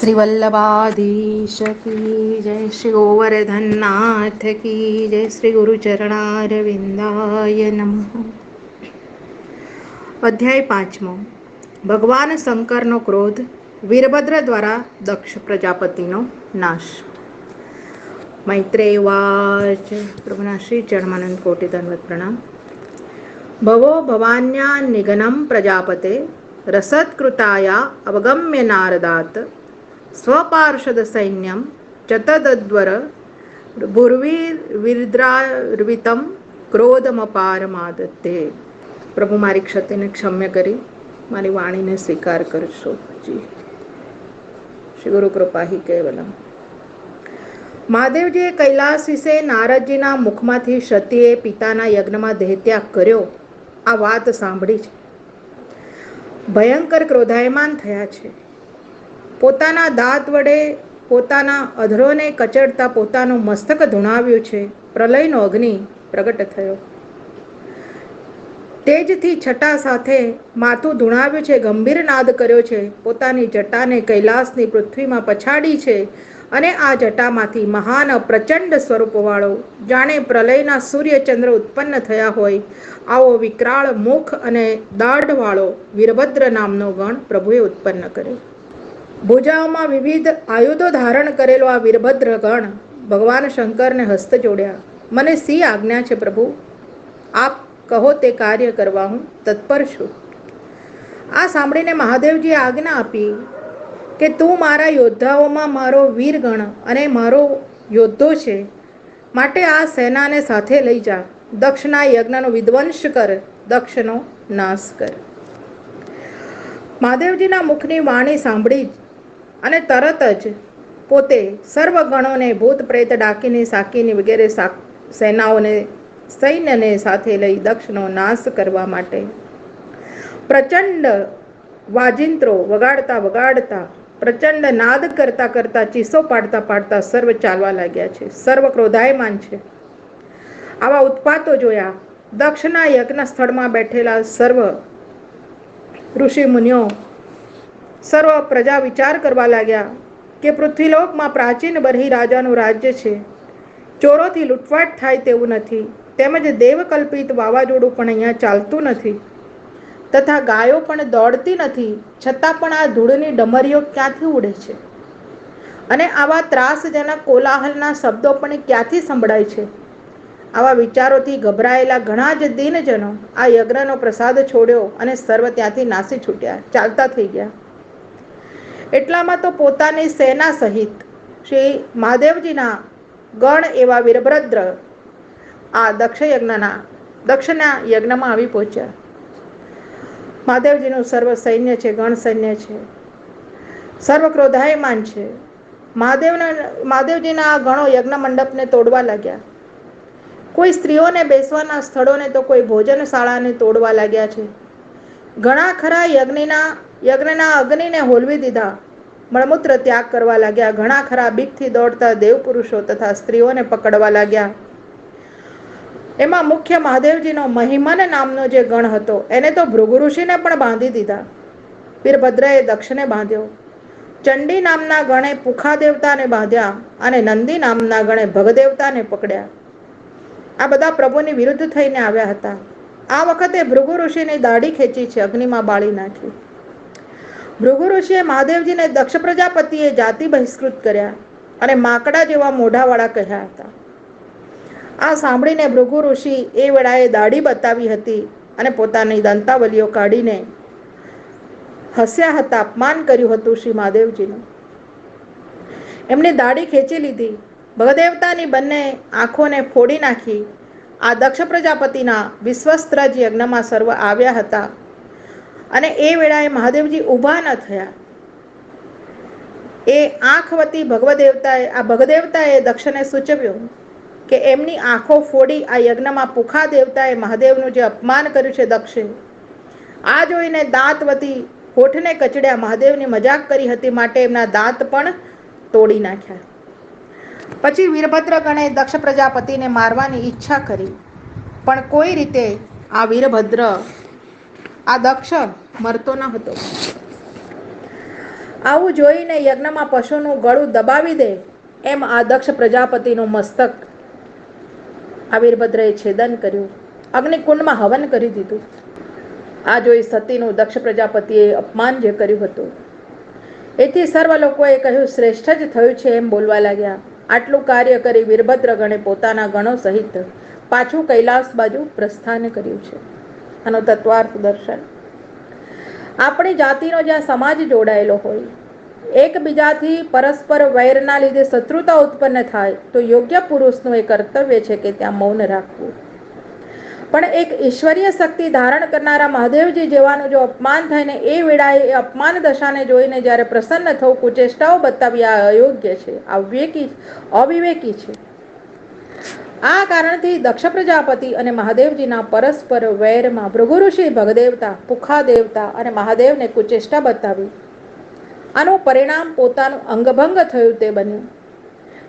श्री वल्लभाधीश की जय, श्री गोवर्धन नाथ की जय, श्री गुरुचरणारविंदाय नमः। અધ્યાય 5. ભગવાન શંકરનો ક્રોધ, વીરભદ્ર દ્વારા દક્ષ પ્રજાપતિનો નાશ. મૈત્રેય વાચ. પ્રભુના શ્રી ચરણાનંદ કોટી દંડવત પ્રણામ. ભવો ભવાન્યા નિગનમ પ્રજાપતે રસત્કૃતાયા અવગમ્ય નારદાત સ્વપાર્ષદ સૈન્યમ ચતદદ્વર ભુર્વિર્દ્રાર્વિતમ ક્રોધમપારમાદતે. પ્રભુ મારી ક્ષતિને ક્ષમ્ય કરી મારી વાણીને સ્વીકાર કરશો. જી શ્રી ગુરુ કૃપા હિ કેવલમ. મહાદેવજીએ કૈલાસ વિશે નારદજીના મુખમાંથી સતીએ પિતાના યજ્ઞમાં દેહત્યાગ કર્યો આ વાત સાંભળી છે. ભયંકર ક્રોધાયમાન થયા છે. પોતાના દાંત વડે પોતાના અધરોને કચડતા પોતાનું મસ્તક ધુણાવ્યું છે. પ્રલયનો અગ્નિ પ્રગટ થયો. તેજથી છટા સાથે માથું ધુણાવ્યું છે. ગંભીર નાદ કર્યો છે. પોતાની જટાને કૈલાસની પૃથ્વીમાં પછાડી છે અને આ જટામાંથી મહાન પ્રચંડ સ્વરૂપવાળો જાણે પ્રલયના સૂર્યચંદ્ર ઉત્પન્ન થયા હોય આવો વિકરાળ મુખ અને દાઢવાળો વીરભદ્ર નામનો ગણ પ્રભુએ ઉત્પન્ન કર્યો. ભુજાઓમાં વિવિધ આયુધો ધારણ કરેલો આ વીરભદ્ર ગણ ભગવાન શંકરને હસ્ત જોડ્યા. મને સી આજ્ઞા છે પ્રભુ, આપ કહો તે કાર્ય કરવા હું તત્પર છું. આ સાંભળીને મહાદેવજીએ આજ્ઞા આપી કે તું મારા યોદ્ધાઓમાં મારો વીરગણ અને મારો યોદ્ધો છે, માટે આ સેનાને સાથે લઈ જા. દક્ષના યજ્ઞનો વિધ્વંસ કર, દક્ષનો નાશ કર. મહાદેવજીના મુખની વાણી સાંભળી અને તરત જ પોતે સર્વ ગણોને ભૂત પ્રેત ડાકીની સાકીની વગેરે સેનાઓને સૈન્યને સાથે લઈ દક્ષનો નાશ કરવા માટે પ્રચંડ વાજિંત્રો વગાડતા વગાડતા પ્રચંડ નાદ કરતા કરતા ચીસો પાડતા પાડતા સર્વ ચાલવા લાગ્યા છે. સર્વ ક્રોધાયમાન છે. આવા ઉત્પાતો જોયા દક્ષના યજ્ઞ સ્થળમાં બેઠેલા સર્વ ઋષિ મુનિઓ સર્વ પ્રજા વિચાર કરવા લાગ્યા કે પૃથ્વીલોકમાં પ્રાચીન બરહી રાજાનું રાજ્ય છે. ચોરોથી લૂંટફાટ થાય તેવું નથી, તેમજ દેવકલ્પિત વાવાઝોડું પણ અહીંયા ચાલતું નથી, તથા ગાયો પણ દોડતી નથી, છતાં પણ આ ધૂળની ડમરીઓ ક્યાંથી ઉડે છે અને આવા ત્રાસજનક કોલાહલના શબ્દો પણ ક્યાંથી સંભળાય છે. આવા વિચારોથી ગભરાયેલા ઘણા જ દીનજનો આ યજ્ઞનો પ્રસાદ છોડ્યો અને સર્વ ત્યાંથી નાસી છૂટ્યા, ચાલતા થઈ ગયા. એટલામાં તો પોતાની સેના સહિત શ્રી મહાદેવજીના ગણ એવા વીરભદ્ર આ દક્ષના યજ્ઞમાં આવી પહોંચ્યા. મહાદેવજીનું સર્વ સૈન્ય છે, ગણ સૈન્ય છે, સર્વ ક્રોધાયમાન છે. મહાદેવજીના આ ગણો યજ્ઞ મંડપને તોડવા લાગ્યા. કોઈ સ્ત્રીઓને બેસવાના સ્થળોને તો કોઈ ભોજનશાળાને તોડવા લાગ્યા છે. ઘણા ખરા યજ્ઞના અગ્નિને હોલવી દીધા, મળમૂત્ર ત્યાગ કરવા લાગ્યા. ઘણા ખરા બીકથી દોડતા દેવપુરુષો તથા સ્ત્રીઓને પકડવા લાગ્યા. એમાં મુખ્ય મહાદેવજીનો મહિમન નામનો જે ગણ હતો એને તો ભૃગુ ઋષિને પણ બાંધી દીધા. વીરભદ્રએ દક્ષને બાંધ્યો. ચંડી નામના ગણે પુખા દેવતાને બાંધ્યા અને નંદી નામના ગણે ભગદેવતાને પકડ્યા. આ બધા પ્રભુની વિરુદ્ધ થઈને આવ્યા હતા. આ વખતે ભૃગુ ઋષિની દાઢી ખેંચી છે, અગ્નિમાં બાળી નાખી. ભૃગુ ઋષિએ મહાદેવજીને દક્ષ પ્રજાપતિએ જાતિ બહિષ્કૃત કર્યા અને માકડા જેવા મોઢાવાળા કહ્યા હતા. આ સાંભળીને ભૃગુ ઋષિ એ વેળાએ દાઢી બતાવી હતી અને પોતાની દંતાવલીઓ કાઢીને હસ્યા હતા, અપમાન કર્યું હતું શ્રી મહાદેવજીનું. એમની દાઢી ખેંચી લીધી, ભગદેવતાની બંને આંખોને ફોડી નાખી. આ દક્ષ પ્રજાપતિના વિશ્વસ્ત્રજ યજ્ઞમાં સર્વ આવ્યા હતા અને એ વેળાએ મહાદેવજી ઊભા ન થયા. એ આંખવતી ભગદેવતાએ દક્ષને સૂચવ્યું કે એમની આંખો ફોડી આ યજ્ઞમાં પુખા દેવતાએ મહાદેવનું જે અપમાન કર્યું છે દક્ષે, આ જોઈને દાંતવતી હોઠને કચડ્યા. મહાદેવની મજાક કરી હતી માટે એમના દાંત પણ તોડી નાખ્યા. પછી વીરભદ્ર ગણે દક્ષ પ્રજાપતિને મારવાની ઈચ્છા કરી, પણ કોઈ રીતે આ વીરભદ્ર આ દક્ષ મરતો ન હતો. આવું જોઈને યજ્ઞમાં પશુનું ગળું દબાવી દે એમ આ દક્ષ પ્રજાપતિનું મસ્તક આ વીરભદ્રએ છેદન કર્યું, અગ્નિકુંડમાં હવન કરી દીધું. આ જોઈ સતીનું દક્ષ પ્રજાપતિએ અપમાન જે કર્યું હતું એથી સર્વ લોકોએ કહ્યું શ્રેષ્ઠ જ થયું છે એમ બોલવા લાગ્યા. આટલું કાર્ય કરી વીરભદ્ર ગણે પોતાના ગણો સહિત પાછું કૈલાસ બાજુ પ્રસ્થાન કર્યું છે. આનો તત્વાર્થ દર્શન. આપણી જાતિનો જ્યાં સમાજ જોડાયેલો હોય, એકબીજાથી પરસ્પર વૈરના લીધે શત્રુતા ઉત્પન્ન થાય તો યોગ્ય પુરુષનું એ કર્તવ્ય છે કે ત્યાં મૌન રાખવું. પણ એક ઈશ્વરીય શક્તિ ધારણ કરનારા મહાદેવજી જેવાનું જો અપમાન થાય ને એ વેળાએ એ અપમાન દશાને જોઈને જ્યારે પ્રસન્ન થવું, કુચેષ્ટાઓ બતાવી આ અયોગ્ય છે, અવિવેકી છે. આ કારણથી દક્ષ પ્રજાપતિ અને મહાદેવજીના પરસ્પર વૈરમાં ભૃગુ ઋષિ ભગદેવતા, પુખા દેવતા અને મહાદેવને કુચેષ્ટા બતાવી. આનું પરિણામ પોતાનું અંગભંગ થયું તે બન્યું.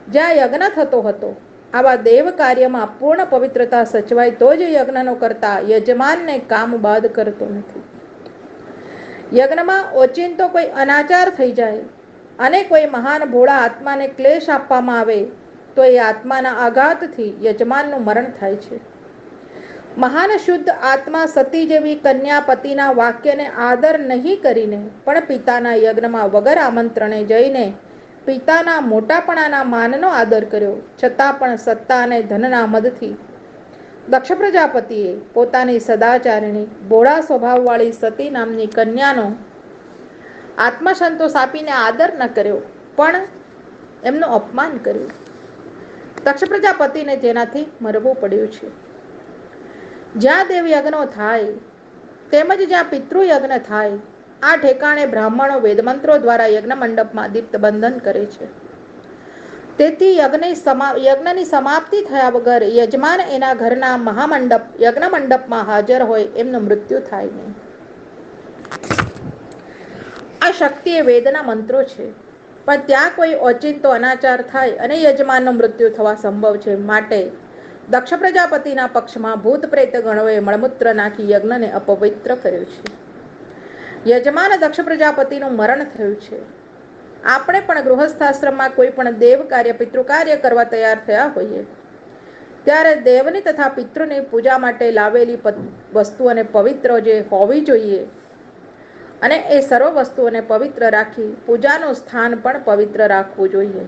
જ્યાં યજ્ઞ થતો હતો આવા દેવ કાર્યમાં પૂર્ણ પવિત્રતા સચવાય તો જ યજ્ઞનો કરતા યજમાનને કામ બાદ કરતો નથી. યજ્ઞમાં ઓચિંતો કોઈ અનાચાર થઈ જાય અને કોઈ મહાન ભોળા આત્માને ક્લેશ આપવામાં આવે તો એ આત્માના આઘાતથી યજમાનનું મરણ થાય છે. મહાન શુદ્ધ આત્મા સતી જેવી કન્યા પતિના વાક્યને આદર નહીં કરીને પણ પિતાના યજ્ઞમાં વગર આમંત્રણે જઈને પિતાના મોટાપણાના માનનો આદર કર્યો, છતાં પણ સત્તા અને ધનના મદથી દક્ષ પ્રજાપતિએ પોતાની સદાચારિણી ભોળા સ્વભાવવાળી સતી નામની કન્યાનો આત્મસંતોષ આપીને આદર ન કર્યો પણ એમનું અપમાન કર્યું. દક્ષ પ્રજાપતિને તેનાથી મરવું પડ્યું છે. જ્યાં દેવ યજ્ઞો થાય તેમજ જ્યાં પિતૃયજ્ઞ થાય આ ઠેકાણે બ્રાહ્મણો વેદમંત્રો દ્વારા યજ્ઞ મંડપમાં દીપ્ત બંધન કરે છે. તેથી યજ્ઞની સમાપ્તિ થયા વગર યજમાન એના ઘરના મહામંડપ યજ્ઞ મંડપમાં હાજર હોય એમનું મૃત્યુ થાય નહીં. આ શક્તિ એ વેદના મંત્રો છે, પણ ત્યાં કોઈ ઓચિંતો અનાચાર થાય અને યજમાનનું મૃત્યુ થવા સંભવ છે. માટે દક્ષ પ્રજાપતિના પક્ષમાં ભૂત પ્રેત ગણોએ મળમૂત્ર નાખી યજ્ઞને અપવિત્ર કર્યું છે. યજમાન દક્ષ પ્રજાપતિનું મરણ થયું છે. આપણે પણ ગૃહસ્થાશ્રમમાં કોઈ પણ દેવ કાર્ય પિતૃ કાર્ય કરવા તૈયાર થયા હોઈએ ત્યારે દેવની તથા પિતૃની પૂજા માટે લાવેલી વસ્તુઓને પવિત્ર જે હોવી જોઈએ અને એ સર્વ વસ્તુઓને પવિત્ર રાખી પૂજાનું સ્થાન પણ પવિત્ર રાખવું જોઈએ.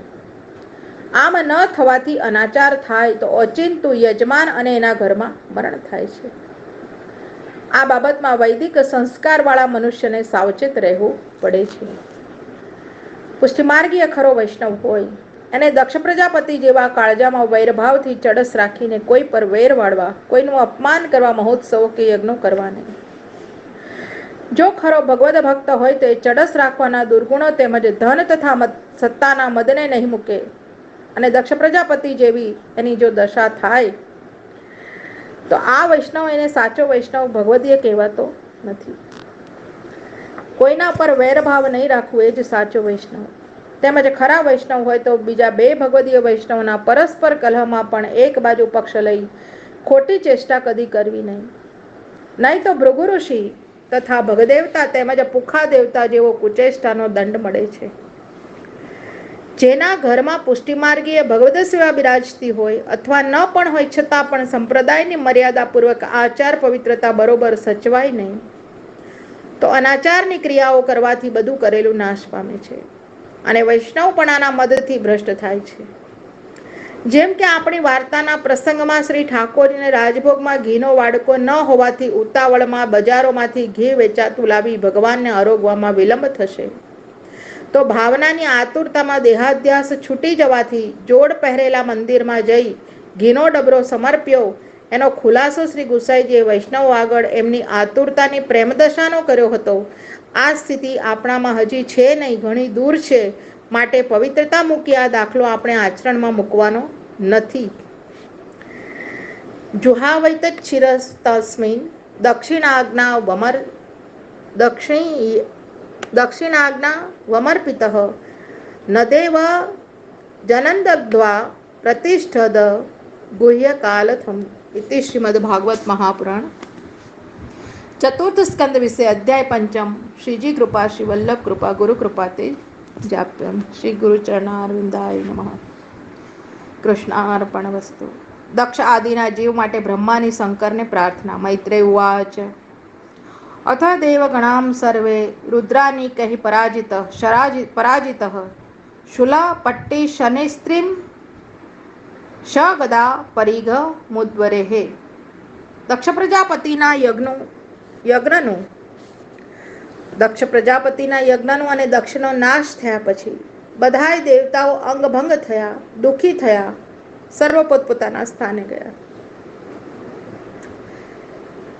આમ ન થવાથી અનાચાર થાય તો ઓચિંતું યજમાન અને એના ઘરમાં મરણ થાય છે. આ બાબતમાં વૈદિક સંસ્કારવાળા મનુષ્યને સાવચેત રહેવું પડે છે. પુષ્ટિમાર્ગીય ખરો વૈષ્ણવ હોય અને દક્ષ પ્રજાપતિ જેવા કાળજામાં વૈરભાવથી ચડસ રાખીને કોઈ પર વેર વાળવા, કોઈનું અપમાન કરવા મહોત્સવો કે યજ્ઞો કરવા નહીં. જો ખરો ભગવદ ભક્ત હોય તો એ ચડસ રાખવાના દુર્ગુણો તેમજ ધન તથા સત્તાના મદને નહીં મૂકે અને દક્ષ પ્રજાપતિ જેવી એની જો દશા થાય તો આ વૈષ્ણવ એને સાચો વૈષ્ણવ ભગવદીય કહેવાતો નથી. કોઈના પર વેરભાવ નહીં રાખવું એ જ સાચો વૈષ્ણવ. તેમજ ખરા વૈષ્ણવ હોય તો બીજા બે ભગવદીય વૈષ્ણવના પરસ્પર કલહમાં પણ એક બાજુ પક્ષ લઈ ખોટી ચેષ્ટા કદી કરવી નહીં. નહીં તો ભૃગુ ઋષિ તથા ભગદેવતા તેમજ પુખા દેવતા જેવો કુચેષ્ટાનો દંડ મળે છે. જેના ઘરમાં પુષ્ટિમાર્ગીય ભગવદ સેવા બિરાજતી હોય અથવા ન પણ હોય છતાં પણ સંપ્રદાયની મર્યાદાપૂર્વક આચાર પવિત્રતા બરોબર સચવાય નહીં તો અનાચારની ક્રિયાઓ કરવાથી બધું કરેલું નાશ પામે છે અને વૈષ્ણવપણાના મદદથી ભ્રષ્ટ થાય છે. જેમ કે આપણી વાર્તાના પ્રસંગમાં શ્રી ઠાકોરજીને રાજભોગમાં ઘીનો વાડકો ન હોવાથી ઉતાવળમાં બજારોમાંથી ઘી વેચાતું લાવી ભગવાનને આરોગવામાં વિલંબ થશે તો ભાવનાની આતુરતામાં દેહાધ્યાસ છૂટી જવાથી જોડ પહેરેલા મંદિરમાં જઈ ઘીનો ડબરો સમર્પ્યો એનો ખુલાસો શ્રી ગુસાઈજીએ વૈષ્ણવ આગળ એમની આતુરતાની પ્રેમદશાનો કર્યો હતો. આ સ્થિતિ આપણામાં હજી છે નહીં, ઘણી દૂર છે. માટે પવિત્રતા મૂકી આ દાખલો આપણે આચરણમાં મૂકવાનો નથી. જુહાવૈત શિરસ્તસ્મિન દક્ષિણાજ્ઞા વમર્પિતઃ નદેવ જનંદગ્ધ્વા પ્રતિષ્ઠદ ગુહ્યકાલથમ ઇતિ શ્રીમદ ભાગવત મહાપુરાણ ચતુર્થ સ્કંદ વિશે અધ્યાય પંચમ. શ્રીજી કૃપા, શ્રી વલ્લભ કૃપા, ગુરુ કૃપા તે જાપ્યમ. શ્રી ગુરુ ચરણારવિંદાય નમઃ. કૃષ્ણાર્પણ વસ્તુ. દક્ષ આદિના જીવ માટે બ્રહ્માની શંકરને પ્રાર્થના. મૈત્રેય ઉવાચ. અથ દેવગણામ સર્વે રુદ્રાની કહી પરાજિત શુલા પટ્ટી શનિસ્ત્રીમ ગદા પરિઘ મુદ્વરે. દક્ષ પ્રજાપતિના યજ્ઞનું અને દક્ષનો નાશ થયા પછી બધાય દેવતાઓ અંગભંગ થયા, દુઃખી થયા, સર્વ પોતપોતાના સ્થાને ગયા.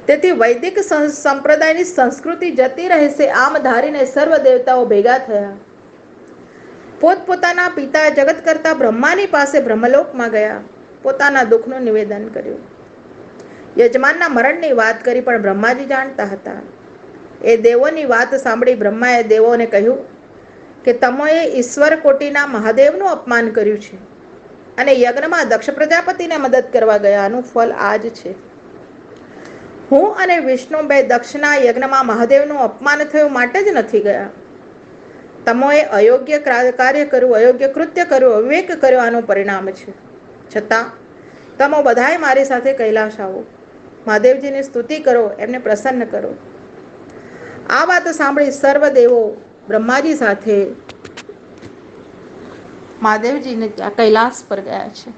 તેથી વૈદિક સંપ્રદાયની સંસ્કૃતિ જતી રહેશે આમ ધારીને સર્વ દેવતાઓ ભેગા થયા. પોતપોતાના પિતા જગત કરતા બ્રહ્માની પાસે બ્રહ્મલોકમાં ગયા. પોતાના દુઃખનું નિવેદન કર્યું. યજમાનના મરણની વાત કરી, પણ બ્રહ્માજી જાણતા હતા. એ દેવોની વાત સાંભળી બ્રહ્માએ દેવોને કહ્યું કે તમોએ ઈશ્વર કોટીના મહાદેવનું અપમાન કર્યું છે અને યજ્ઞમાં દક્ષ પ્રજાપતિને મદદ કરવા ગયાનું ફળ આ જ છે. હું અને વિષ્ણુ બે દક્ષના યજ્ઞમાં મહાદેવનું અપમાન થયું માટે જ નથી ગયા. તમોએ અયોગ્ય કાર્ય કર્યું, અયોગ્ય કૃત્ય કર્યું, અવિવેક કર્યો આનું પરિણામ છે. છતાં તમો બધાએ મારી સાથે કૈલાશ આવો, મહાદેવજીની સ્તુતિ કરો, એમને પ્રસન્ન કરો. આ વાત સાંભળી સર્વ દેવો બ્રહ્માજી સાથે મહાદેવજીને ત્યાં કૈલાસ પર ગયા છે.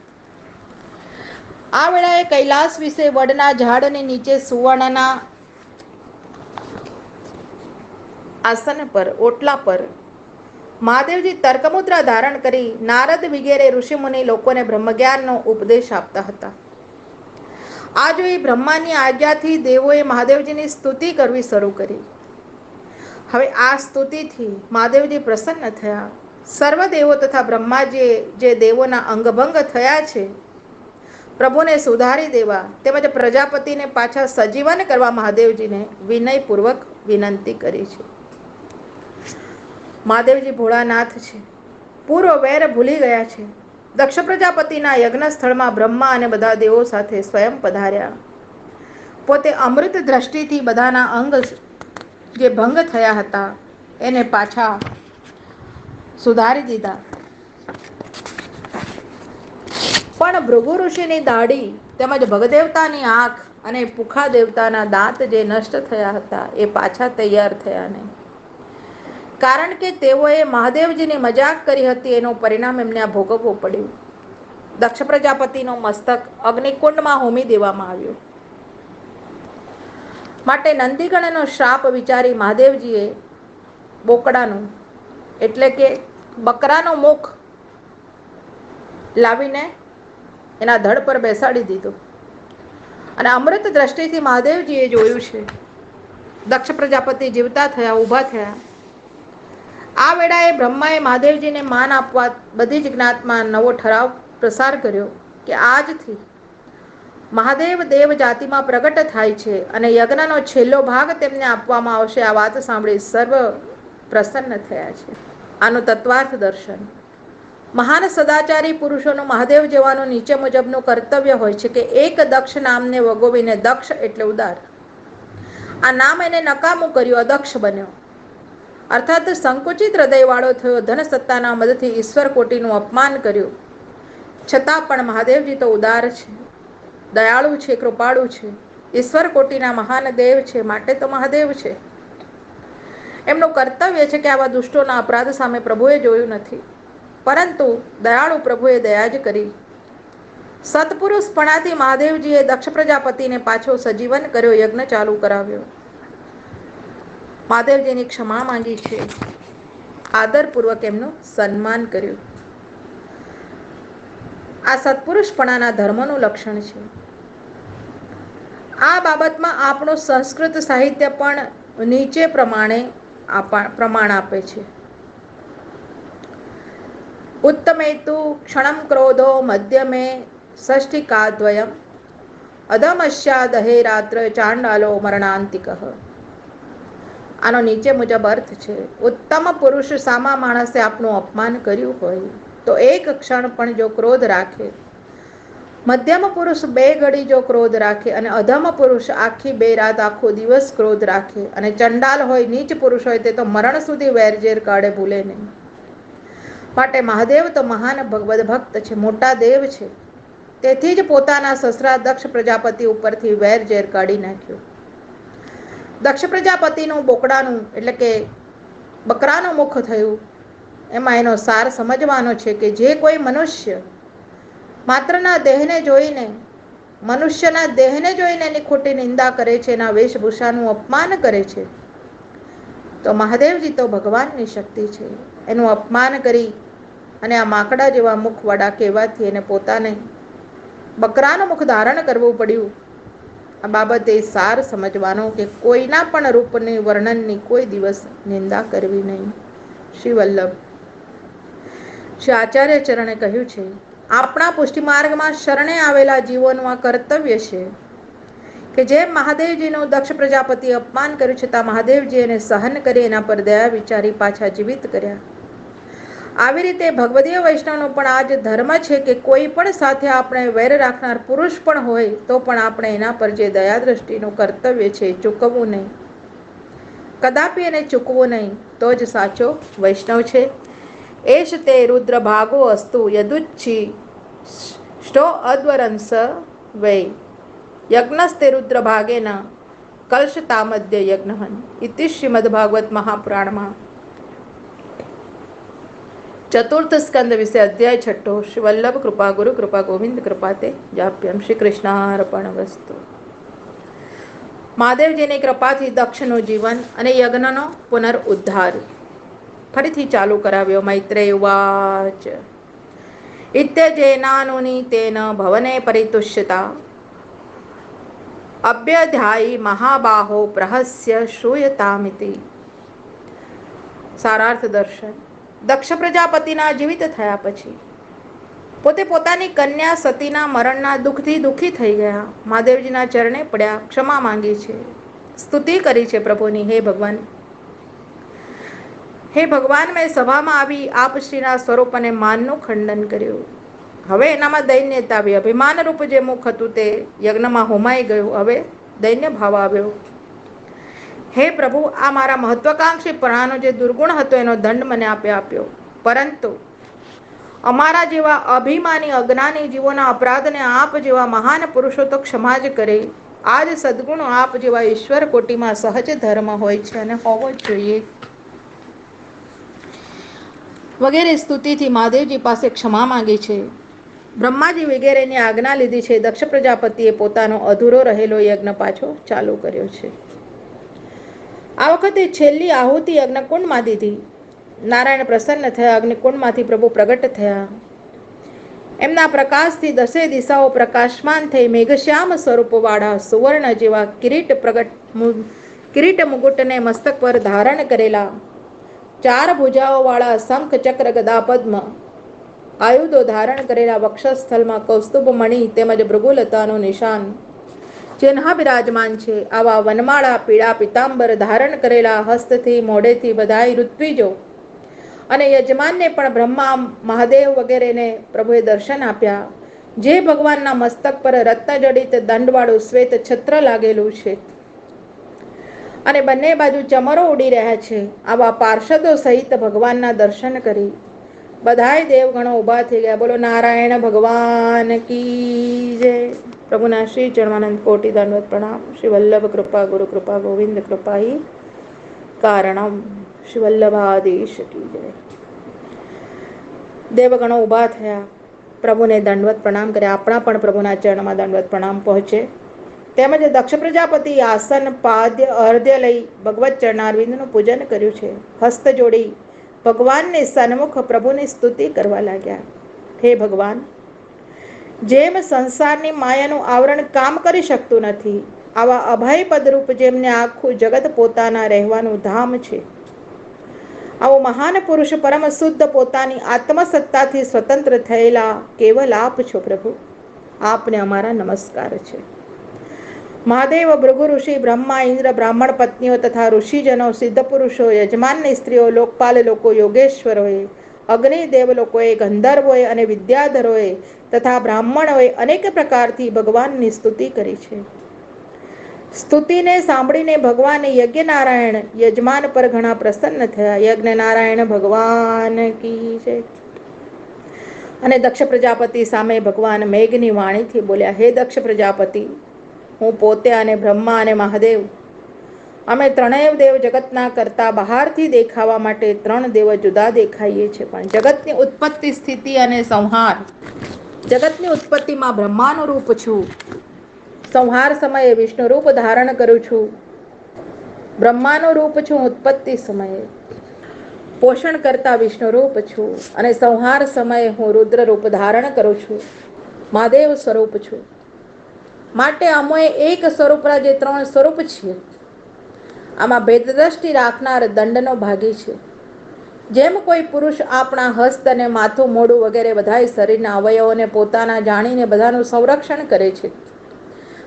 આ વેળાએ કૈલાસ વિશે વડના ઝાડની નીચે સુવર્ણના આસન પર, ઓટલા પર મહાદેવજી તર્કમુદ્રા ધારણ કરી નારદ વગેરે ઋષિમુનિ લોકોને બ્રહ્મજ્ઞાનનો ઉપદેશ આપતા હતા. આ જોઈ બ્રહ્માની આજ્ઞાથી દેવોએ મહાદેવજીની સ્તુતિ કરવી શરૂ કરી. હવે આ સ્તુતિથી મહાદેવજી પ્રસન્ન થયા. સર્વ દેવો તથા બ્રહ્માજીએ જે દેવોના અંગભંગ થયા છે પ્રભુને સુધારી દેવા તેમજ પ્રજાપતિને પાછા સજીવન કરવા મહાદેવજીને વિનયપૂર્વક વિનંતી કરી છે. મહાદેવજી ભોળાનાથ છે, પૂર્વ વેર ભૂલી ગયા છે. દક્ષ પ્રજાપતિના યજ્ઞ સ્થળમાં બ્રહ્મા અને બધા દેવો સાથે સ્વયં પધાર્યા. પોતે અમૃત દ્રષ્ટિથી બધાના અંગ જે ભંગ થયા હતા એને પાછા સુધારી દીધા. પણ ભૃગુ ઋષિની દાઢી તેમજ ભગદેવતાની આંખ અને પુખા દેવતાના દાંત જે નષ્ટ થયા હતા એ પાછા તૈયાર થયા નહીં. કારણ કે તેઓએ મહાદેવજીની મજાક કરી હતી એનું પરિણામ એમને આ ભોગવવું પડ્યું. દક્ષ પ્રજાપતિનું મસ્તક અગ્નિકુંડમાં હોમી દેવામાં આવ્યું. માટે નંદીગણનો શ્રાપ વિચારી મહાદેવજીએ બોકડાનું એટલે કે બકરાનું મુખ લાવીને એના ધડ પર બેસાડી દીધું અને અમૃત દ્રષ્ટિથી મહાદેવજીએ જોયું છે. દક્ષ પ્રજાપતિ જીવતા થયા, ઊભા થયા. આ વેળાએ બ્રહ્માએ મહાદેવજીને માન આપવા બધી જ જ્ઞાતમાં નવો ઠરાવ પ્રસાર કર્યો કે આજથી મહાદેવ દેવ જાતિમાં પ્રગટ થાય છે અને યજ્ઞનો છેલ્લો ભાગ તેમને આપવામાં આવશે. આ વાત સાંભળી સર્વ પ્રસન્ન થયા છે. આનું તત્વાર્થ દર્શન. મહાન સદાચારી પુરુષોનું મહાદેવ જેવાનું નીચે મુજબનું કર્તવ્ય હોય છે કે એક દક્ષ નામને વગોવીને, દક્ષ એટલે ઉદાર, આ નામ એને નકામું કર્યું, અદક્ષ બન્યો, અર્થાત સંકુચિત હૃદયવાળો થયો. ધન સત્તાના મદથી ઈશ્વર કોટીનું અપમાન કર્યું. છતાં પણ મહાદેવજી તો ઉદાર છે, દયાળુ છે, કૃપાળુ છે, ઈશ્વર કોટીના મહાન દેવ છે, માટે તો મહાદેવ છે. એમનું કર્તવ્ય છે કે આવા દુષ્ટોના અપરાધ સામે પ્રભુએ જોયું નથી, પરંતુ દયાળુ પ્રભુએ દયા જ કરી. સત્પુરુષપણાથી મહાદેવજીએ દક્ષ પ્રજાપતિને પાછો સજીવન કર્યો, યજ્ઞ ચાલુ કરાવ્યો. મહાદેવજીની ક્ષમા માંગી છે, આદરપૂર્વક એમનું સન્માન કર્યું. આ સત્પુરુષપણાના ધર્મનું લક્ષણ છે. આ બાબતમાં આપણું સંસ્કૃત સાહિત્ય પણ નીચે પ્રમાણ આપે છે. ઉત્તમેતુ ક્ષણમ ક્રોધો મધ્યમે ષષ્ઠિકાદ્વયમ અધમસ્યાદહે રાત્ર ચાંડાલો મરણાંતિકઃ. આનો નીચે મુજબ અર્થ છે. ઉત્તમ પુરુષ સામા માણસે આપનું અપમાન કર્યું હોય તો એક ક્ષણ પણ જો ક્રોધ રાખે મધ્યમ પુરુષ 2 ઘડી જો ક્રોધ રાખે અને અધમ પુરુષ આખી 2 રાત આખો દિવસ ક્રોધ રાખે અને ચંડાલ હોય નીચ પુરુષ હોય તે તો મરણ સુધી વેરઝેર કાઢે ભૂલે નહીં. માટે મહાદેવ તો મહાન ભગવદ ભક્ત છે, મોટા દેવ છે. તેથી જ પોતાના સસરા દક્ષ પ્રજાપતિ ઉપરથી વેરઝેર કાઢી નાખ્યો. દક્ષ પ્રજાપતિનું બોકડાનું એટલે કે બકરાનું મુખ થયું. એમાં એનો સાર સમજવાનો છે કે જે કોઈ મનુષ્ય માત્રના દેહને જોઈને મનુષ્યના દેહને જોઈને એની ખોટી નિંદા કરે છે, એના વેશભૂષાનું અપમાન કરે છે, તો મહાદેવજી તો ભગવાનની શક્તિ છે. એનું અપમાન કરી અને આ માકડા જેવા મુખવાળા કહેવાથી એને પોતાને બકરાનું મુખ ધારણ કરવું પડ્યું. આ બાબતે સાર સમજવાનો કે કોઈના પણ રૂપની વર્ણનની કોઈ દિવસ નિંદા કરવી નહીં. શ્રી વલ્લભ શ્રી આચાર્ય ચરણે કહ્યું છે, આપણા પુષ્ટિમાર્ગમાં શરણે આવેલા જીવોનું આ કર્તવ્ય છે કે જેમ મહાદેવજીનું દક્ષ પ્રજાપતિ અપમાન કર્યું છતાં મહાદેવજી એને સહન કરી એના પર દયા વિચારી પાછા જીવિત કર્યા. આવી રીતે ભગવદીય વૈષ્ણવનો પણ આ જ ધર્મ છે કે કોઈ પણ સાથે આપણે વૈર રાખનાર પુરુષ પણ હોય તો પણ આપણે એના પર જે દયા દ્રષ્ટિનું કર્તવ્ય છે ચૂકવવું નહીં, કદાપી એને ચૂકવું નહીં, તો જ સાચો વૈષ્ણવ છે. એશ તે રુદ્ર ભાગો અસ્તુ યદુચ્છી સ્ટો અદ્વરંસ વૈ યજ્ઞસ્તે રુદ્ર ભાગેન કલશતામધ્ય યજ્ઞહન ઇતિ શ્રીમદ ભાગવત મહાપુરાણમાં 4th સ્કંદ વિશે અધ્યાય 6. શ્રી વલ્લભ કૃપા ગુરુ કૃપા ગોવિંદ કૃપા તે જાપ્યમ. શ્રી કૃષ્ણાર્પણ વસ્તુ. મહાદેવજીની કૃપાથી દક્ષનું જીવન અને યજ્ઞનો પુનરુદ્ધાર ફરીથી ચાલુ કરાવ્યો. મૈત્રેય ઉવાચ ઇત્યજેનાનુની તેન ભવને પરિતુષ્યતા અભ્યધ્યાયી મહાબાહો પ્રહસ્ય શ્રૂયતામિતિ. સારાર્થ દર્શન. દક્ષ પ્રજાપતિના જીવિત થયા પછી પોતે પોતાની કન્યા સતીના મરણના દુઃખથી દુઃખી થઈ ગયા. મહાદેવજીના ચરણે પડ્યા, ક્ષમા માંગી છે, સ્તુતિ કરી છે પ્રભુની. હે ભગવાન, હે ભગવાન, મેં સભામાં આવી આપ શ્રીના સ્વરૂપ અને માનનું ખંડન કર્યું. હવે એનામાં દૈન્યતા આવી. અભિમાનરૂપ જે મુખ હતું તે યજ્ઞમાં હોમાઈ ગયું. હવે દૈન્ય ભાવ આવ્યો. હે પ્રભુ, આ મારા મહત્વાકાંક્ષી પ્રાણનો જે દુર્ગુણ હતો એનો દંડ મને આપે આપ્યો. પરંતુ અમારા જેવા અભિમાની અજ્ઞાની જીવોના અપરાધને આપ જેવા મહાન પુરુષો તો ક્ષમા જ કરે. આ જ સદગુણો આપ જેવા ઈશ્વર કોટીમાં સહજ ધર્મ હોય છે અને હોવો જ જોઈએ. વગેરે સ્તુતિથી મહાદેવજી પાસે ક્ષમા માંગી છે. બ્રહ્માજી વગેરેની આજ્ઞા લીધી છે. દક્ષ પ્રજાપતિએ પોતાનો અધૂરો રહેલો યજ્ઞ પાછો ચાલુ કર્યો છે. આ વખતે છેલ્લી આહુતિ અગ્નિકુંડમાં દીધી. નારાયણ પ્રસન્ન થયા. અગ્નિકુંડમાંથી પ્રભુ પ્રગટ થયા. એમના પ્રકાશથી 10 દિશાઓ પ્રકાશમાન થઈ મેઘશ્યામ સ્વરૂપવાળા સુવર્ણ જેવા કિરીટ મુગુટને મસ્તક પર ધારણ કરેલા, 4 ભુજાઓવાળા શંખ ચક્ર ગદા પદ્મ આયુધો ધારણ કરેલા, વક્ષસ્થળમાં કૌસ્તુભ મણિ તેમજ ભૃગુલતાનું નિશાન ચિહ્ન બિરાજમાન છે. આવા વનમાળા પીળા પિતાંબર ધારણ કરેલા, હસ્તથી મોઢેથી બધાય ઋત્વિજો અને યજમાનને પણ બ્રહ્મા મહાદેવ વગેરેને પ્રભુએ દર્શન આપ્યા. જે ભગવાનના મસ્તક પર રત્નજડિત દંડવાળું શ્વેત છત્ર લાગેલું છે અને બંને બાજુ ચમરો ઉડી રહ્યા છે, આવા પાર્ષદો સહિત ભગવાનના દર્શન કરી બધાય દેવગણો ઊભા થઈ ગયા. બોલો નારાયણ ભગવાન કી જય. પ્રભુના શ્રી ચરણાનંદ કોટી દંડવત પ્રણામ. શ્રી વલ્લભ કૃપા ગુરુ કૃપા ગોવિંદ કૃપા હિ કારણમ. શ્રી વલ્લભાધીશ કી જય. દેવગણો ઊભા થયા, પ્રભુને દંડવત પ્રણામ કર્યા. આપણા પણ પ્રભુના ચરણમાં દંડવત પ્રણામ પહોંચે. તેમજ દક્ષ પ્રજાપતિ આસન પાદ્ય અર્ધ્ય લઈ ભગવત ચરણારવિંદનું પૂજન કર્યું છે. હસ્ત જોડી ભગવાનને સન્મુખ પ્રભુની સ્તુતિ કરવા લાગ્યા. હે ભગવાન, જેમ સંસારની માયાનું આવરણ કામ કરી શકતું નથી, આવા અભય પદરૂપ જેમને આખું જગત પોતાના રહેવાનું ધામ છે, આવો મહાન પુરુષ પરમ શુદ્ધ પોતાની આત્મસત્તાથી સ્વતંત્ર થયેલા કેવલ આપ છો પ્રભુ. આપને અમારા નમસ્કાર છે. મહાદેવ, ભૃગુ ઋષિ, બ્રહ્મા, ઇન્દ્ર, બ્રાહ્મણ પત્નીઓ તથા ઋષિજનો, સિદ્ધ પુરુષો, યજમાનની સ્ત્રીઓ, લોકપાલ લોકો, યોગેશ્વરોએ અગ્નિ દેવલોકોએ, ગંધર્વોએ અને વિદ્યાધરોએ તથા બ્રાહ્મણોએ અનેક પ્રકારથી ભગવાનની સ્તુતિ કરી છે. સ્તુતિને સાંભળીને ભગવાન યજ્ઞનારાયણ યજમાન પર ઘણા પ્રસન્ન થયા. યજ્ઞનારાયણ ભગવાન કી જય. અને દક્ષ પ્રજાપતિ સામે ભગવાન મેઘની વાણીથી બોલ્યા, હે દક્ષ પ્રજાપતિ, હું પોતે અને બ્રહ્મા અને મહાદેવ અમે ત્રણેય દેવ જગતના કરતા બહારથી દેખાવા માટે ત્રણ દેવ જુદા દેખાઈએ છીએ, પણ જગતની ઉત્પત્તિ, સ્થિતિ અને સંહાર, જગતની ઉત્પત્તિમાં બ્રહ્માનું રૂપ છું, સંહાર સમયે વિષ્ણુ રૂપ ધારણ કરું છું, બ્રહ્માનું રૂપ છું ઉત્પત્તિ સમયે, પોષણ કરતા વિષ્ણુ રૂપ છું, અને સંહાર સમયે હું રુદ્ર રૂપ ધારણ કરું છું, મહાદેવ સ્વરૂપ છું. માટે અમે એક સ્વરૂપના જે ત્રણ સ્વરૂપ છીએ, આમાં ભેદદ્રષ્ટિ રાખનાર દંડનો ભાગી છે. જેમ કોઈ પુરુષ આપણા હસ્ત અને માથું, મોઢું વગેરે બધાય શરીરના અવયવોને પોતાના જાણીને બધાનું સંરક્ષણ કરે છે,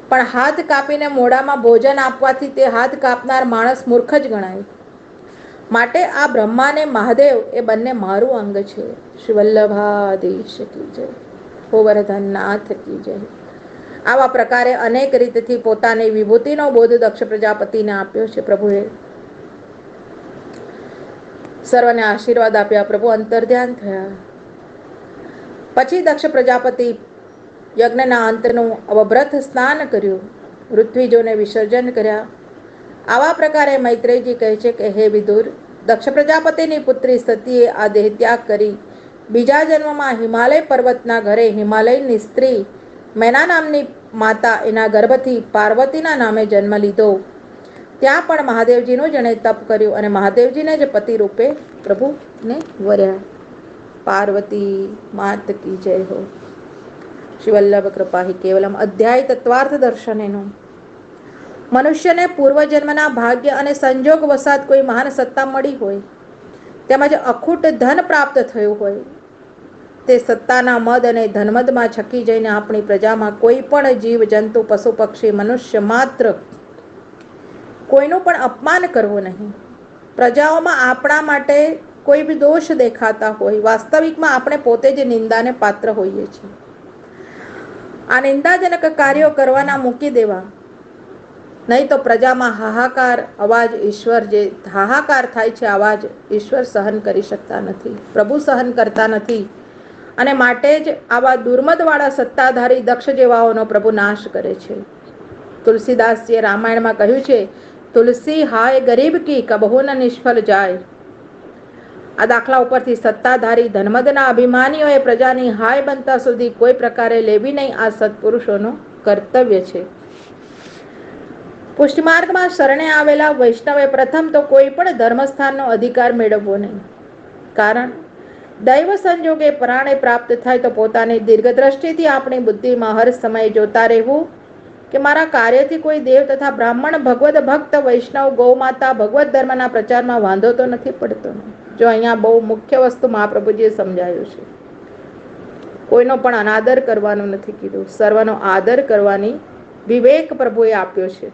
પણ હાથ કાપીને મોઢામાં ભોજન આપવાથી તે હાથ કાપનાર માણસ મૂર્ખ જ ગણાય. માટે આ બ્રહ્મા ને મહાદેવ એ બંને મારું અંગ છે. શ્રી વલ્લભાધીશ કી જય. ગોવર્ધનનાથ કી જય. આવા પ્રકારે અનેક રીતથી પોતાની વિભૂતિનો બોધ દક્ષ પ્રજાપતિને આપ્યો છે. પ્રભુએ સર્વને આશીર્વાદ આપ્યા. પ્રભુ અંતર્ધ્યાન થયા. પછી દક્ષ પ્રજાપતિ યજ્ઞના અંતનું અવભ્રત સ્નાન કર્યું, ઋત્વિજોને વિસર્જન કર્યા. આવા પ્રકારે મૈત્રેયજી કહે છે કે, હે વિદુર, દક્ષ પ્રજાપતિની પુત્રી સતીએ આ દેહ ત્યાગ કરી બીજા જન્મમાં હિમાલય પર્વતના ઘરે હિમાલયની સ્ત્રી મેના નામની માતા એના ગર્ભથી પાર્વતીના નામે જન્મ લીધો. ત્યાં પણ મહાદેવજીનું જેણે તપ કર્યું અને મહાદેવજીને જ પતિ રૂપે પ્રભુને વર્યા. પાર્વતી માત કી જય હો. શ્રી વલ્લભ કૃપા હિ કેવલમ. અધ્યાય તત્વાર્થ દર્શનેનો. મનુષ્યને પૂર્વજન્મના ભાગ્ય અને સંજોગ વસાત કોઈ મહાન સત્તા મળી હોય, તેમજ અખૂટ ધન પ્રાપ્ત થયું હોય, તે સત્તાના મદ અને ધનમદમાં છકી જઈને આપણી પ્રજામાં કોઈ પણ જીવ, જંતુ, પશુ, પક્ષી, મનુષ્ય માત્ર કોઈનું પણ અપમાન કરવું નહીં. પ્રજાઓમાં આપણા માટે કોઈ બી દોષ દેખાતા હોય, વાસ્તવિકમાં આપણે પોતે જ નિંદાને પાત્ર હોઈએ છીએ. આ નિંદાજનક કાર્યો કરવાના મૂકી દેવા, નહીં તો પ્રજામાં હાહાકાર અવાજ ઈશ્વર, જે હાહાકાર થાય છે અવાજ ઈશ્વર સહન કરી શકતા નથી, પ્રભુ સહન કરતા નથી, અને માટે જ આવા દુર્મદવાળા સત્તાધારી દક્ષ જેવાઓનો પ્રભુ નાશ કરે છે. તુલસીદાસજીએ રામાયણમાં કહ્યું છે, તુલસી હાય ગરીબ કી કબહુ ન નિષ્ફળ જાય. આ દાખલા ઉપરથી સત્તાધારી ધનમદના અભિમાનીઓએ પ્રજાની હાય બનતા સુધી કોઈ પ્રકારે લેવી નહીં, આ સત્પુરુષોનું કર્તવ્ય છે. પુષ્ટિમાર્ગમાં શરણે આવેલા વૈષ્ણવે પ્રથમ તો કોઈ પણ ધર્મસ્થાનનો અધિકાર મેળવવો નહીં. કારણ દૈવ સંજોગે પરાણે પ્રાપ્ત થાય તો પોતાની દીર્ઘદ્રષ્ટિથી આપણી બુદ્ધિમાં હર સમયે જોતા રહેવું કે મારા કાર્યથી કોઈ દેવ તથા બ્રાહ્મણ, ભગવદ ભક્ત, વૈષ્ણવ, ગૌમાતા, ભગવત ધર્મના પ્રચારમાં વાંધો તો નથી પડતો. જો અહીંયા બહુ મુખ્ય વસ્તુ મહાપ્રભુજીએ સમજાયું છે. કોઈનો પણ અનાદર કરવાનું નથી કીધું, સર્વનો આદર કરવાની વિવેક પ્રભુએ આપ્યો છે.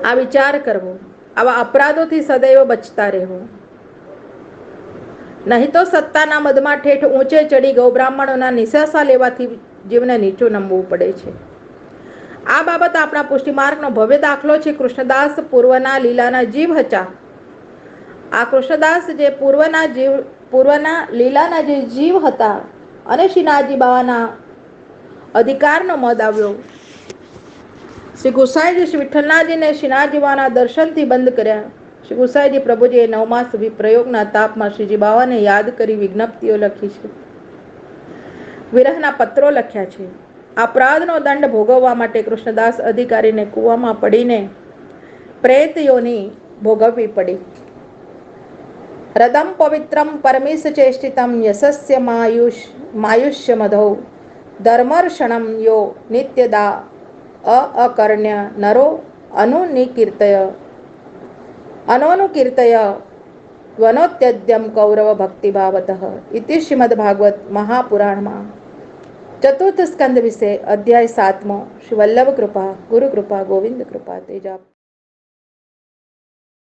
આ વિચાર કરવો, આવા અપરાધોથી સદૈવ બચતા રહેવું. નહીં તો સત્તાના મદમાં ઠેઠ ઊંચે ચડી ગૌબ્રાહ્મણોના નિશાસા લેવાથી જીવને નીચું નમવું પડે છે. આ બાબત આપણા પુષ્ટિમાર્ગનો ભવ્ય દાખલો છે. કૃષ્ણદાસ પૂર્વના લીલાના જીવ હતા. આ કૃષ્ણદાસ જે પૂર્વના લીલાના જે જીવ હતા, અને શ્રીનાથજી બાવાના અધિકારનો મદ આવ્યો. શ્રી ગુસાઈજી શ્રી વિઠ્ઠલનાથજીને શ્રીનાથજી બાવાના દર્શનથી બંધ કર્યા. શ્રી ગુસાઈજી પ્રભુજીએ 9 માસ વિપ્રયોગના તાપમાં શ્રીજી બાવાને યાદ કરી વિજ્ઞપ્તિઓ લખી છે, વિરહના પત્રો લખ્યા છે. અપરાધનો દંડ ભોગવવા માટે કૃષ્ણદાસ અધિકારીને કૂવામાં પડીને પ્રેત યોનિ ભોગવવી પડી. રદમ પવિત્રમ પરમિશ ચેષ્ટિતમ યશસ્ય માયુષ્ય મધૌ ધર્મર્ષણમ યો નિત્યદા અકર્ણ્ય નરો અનોનુકીર્તય વનોત્યદ્યમ કૌરવ ભક્તિભાવતઃ ઇતિ શ્રીમદ્ભાગવત મહાપુરાણમાં ચતુર્થ સ્કંદ વિશે અધ્યાય 7મો. શ્રી વલ્લભ કૃપા, ગુરુ કૃપા, ગોવિંદ કૃપા તેજાપ.